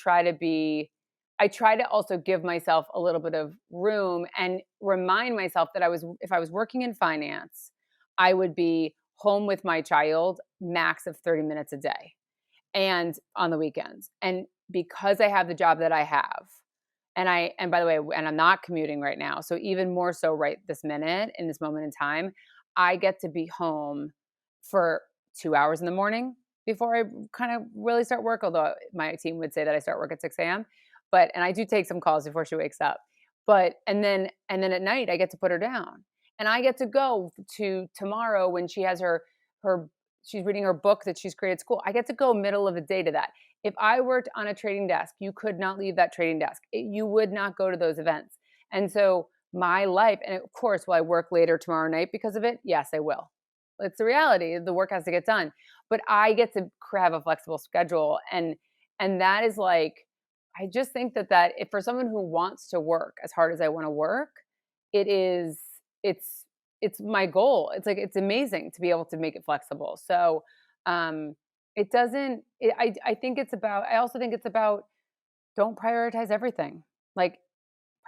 I try to also give myself a little bit of room and remind myself that if I was working in finance, I would be home with my child max of 30 minutes a day and on the weekends. And because I have the job that I have, and by the way, and I'm not commuting right now, so even more so right this minute in this moment in time, I get to be home for 2 hours in the morning before I kind of really start work, although my team would say that I start work at 6 a.m. And I do take some calls before she wakes up. And then at night I get to put her down. And I get to go to tomorrow when she has her she's reading her book that she's created at school. I get to go middle of the day to that. If I worked on a trading desk, you could not leave that trading desk. You would not go to those events. And so my life, and of course, will I work later tomorrow night because of it? Yes, I will. It's the reality. The work has to get done. But I get to have a flexible schedule. And that is like, I just think that if for someone who wants to work as hard as I want to work, it is it's it's my goal. It's like it's amazing to be able to make it flexible. So it doesn't I think it's about I also think it's about don't prioritize everything. Like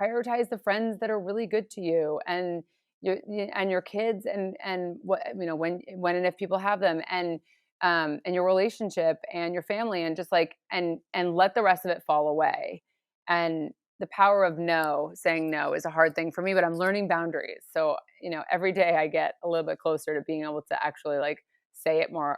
prioritize the friends that are really good to you and your kids and what when and if people have them and your relationship and your family and just like and let the rest of it fall away. And the power of no, saying no is a hard thing for me, but I'm learning boundaries. So, every day I get a little bit closer to being able to actually like say it more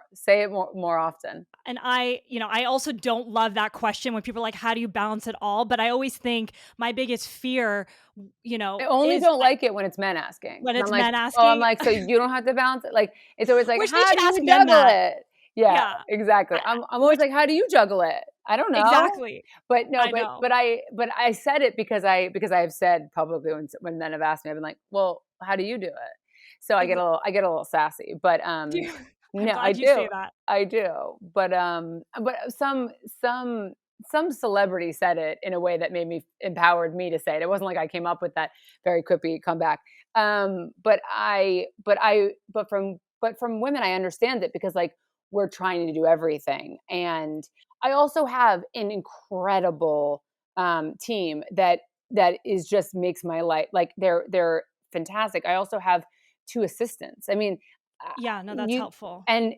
often. And I also don't love that question when people are like, how do you balance it all? But I always think my biggest fear, I only is don't like it when it's men asking. when 'Cause it's I'm like, men "Oh," I'm asking, like, "So you don't have to balance it?" Like, it's always like, which they "How should do ask you men juggle that. it?" Yeah, Yeah. exactly. I, I'm always which like, "How do you juggle it?" I don't know. exactly. But no, I but know. but I said it because I have said publicly when men have asked me, I've been like, "Well, how do you do it?" So Exa- I get a little sassy, but do you- I'm no, I glad you do. say that. I do. But some celebrity said it in a way that made me empowered me to say it. It wasn't like I came up with that very quippy comeback. But from women, I understand it because like we're trying to do everything, and I also have an incredible team that is just makes my life like they're fantastic. I also have two assistants. I mean, Yeah, no, that's you helpful. and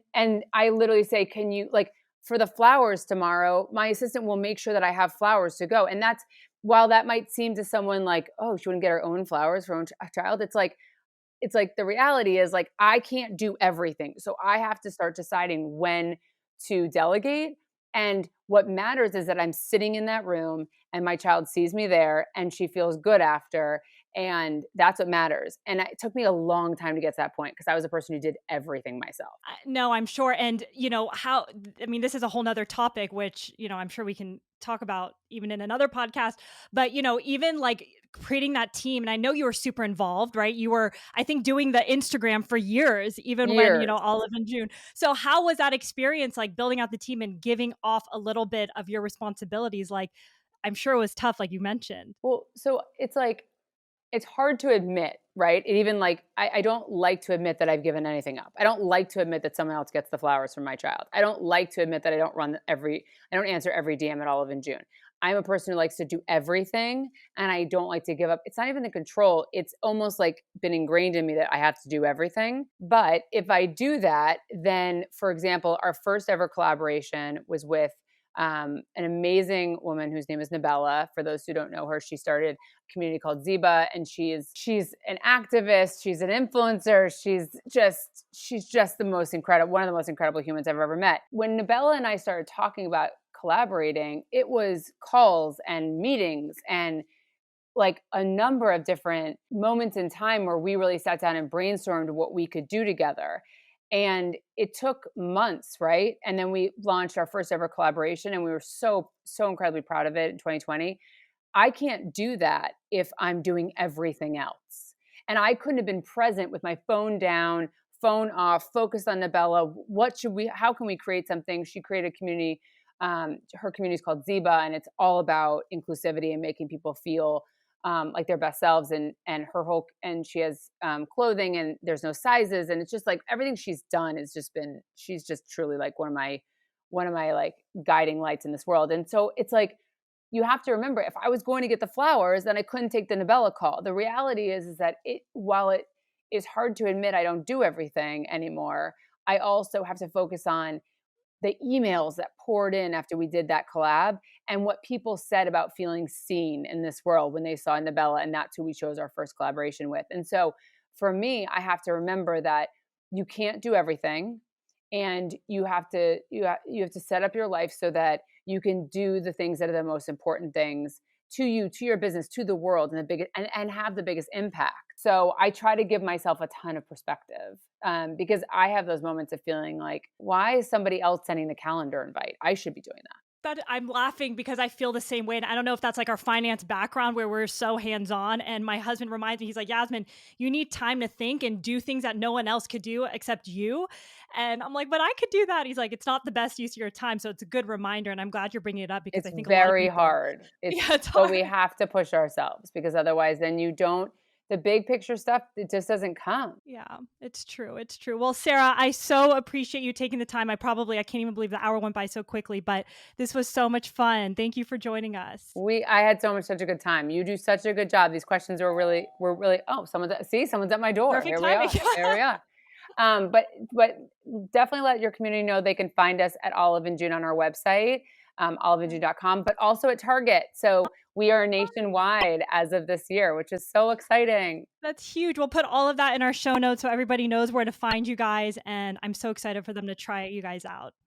I literally say, "Can you like for the flowers tomorrow, my assistant will make sure that I have flowers to go." And that's while that might seem to someone like, "Oh, she wouldn't get her own flowers for her own child." It's like the reality is like I can't do everything. So I have to start deciding when to delegate. And what matters is that I'm sitting in that room and my child sees me there and she feels good after. And that's what matters. And it took me a long time to get to that point because I was a person who did everything myself. No, I'm sure. And, I mean, this is a whole nother topic, which, I'm sure we can talk about even in another podcast. But, even like creating that team, and I know you were super involved, right? You were, I think, doing the Instagram for years, even when, Years. Olive and June. So, how was that experience like building out the team and giving off a little bit of your responsibilities? Like, I'm sure it was tough, like you mentioned. Well, so it's like it's hard to admit, right? It even like I don't like to admit that I've given anything up. I don't like to admit that someone else gets the flowers from my child. I don't like to admit that I don't answer every DM at Olive and June. I'm a person who likes to do everything and I don't like to give up. It's not even the control. It's almost like been ingrained in me that I have to do everything. But if I do that, then for example, our first ever collaboration was with an amazing woman whose name is Nabella. For those who don't know her, she started community called Ziba, and she's an activist, she's an influencer, she's just the most incredible, one of the most incredible humans I've ever met. When Nabella and I started talking about collaborating, it was calls and meetings and like a number of different moments in time where we really sat down and brainstormed what we could do together. And it took months, right? And then we launched our first ever collaboration and we were so incredibly proud of it in 2020. I can't do that if I'm doing everything else. And I couldn't have been present with my phone down, phone off, focus on Nabella. What should we? How can we create something? She created a community. Her community is called Ziba, and it's all about inclusivity and making people feel like their best selves. And her whole and she has clothing, and there's no sizes, and it's just like everything she's done has just been. She's just truly like one of my like guiding lights in this world. And so it's like you have to remember, if I was going to get the flowers, then I couldn't take the Nabella call. The reality is that while it is hard to admit I don't do everything anymore, I also have to focus on the emails that poured in after we did that collab and what people said about feeling seen in this world when they saw Nabella, and that's who we chose our first collaboration with. And so for me, I have to remember that you can't do everything, and you have to set up your life so that you can do the things that are the most important things to you, to your business, to the world, and the biggest and have the biggest impact. So I try to give myself a ton of perspective, because I have those moments of feeling like, why is somebody else sending the calendar invite? I should be doing that. That I'm laughing because I feel the same way. And I don't know if that's like our finance background where we're so hands on. And my husband reminds me, he's like, Yasmin, you need time to think and do things that no one else could do except you. And I'm like, but I could do that. He's like, it's not the best use of your time. So it's a good reminder. And I'm glad you're bringing it up because It's I think a lot of very people, hard. yeah, it's But we hard. have to push ourselves, because otherwise then you don't the big picture stuff, it just doesn't come. Yeah, it's true. It's true. Well, Sarah, I so appreciate you taking the time. I can't even believe the hour went by so quickly, but this was so much fun. Thank you for joining us. I had such a good time. You do such a good job. These questions were really, oh, someone's at my door. Perfect Here we timing. are. Here we are. But definitely let your community know they can find us at Olive and June on our website, oliveandjune.com, but also at Target. So we are nationwide as of this year, which is so exciting. That's huge. We'll put all of that in our show notes so everybody knows where to find you guys. And I'm so excited for them to try you guys out.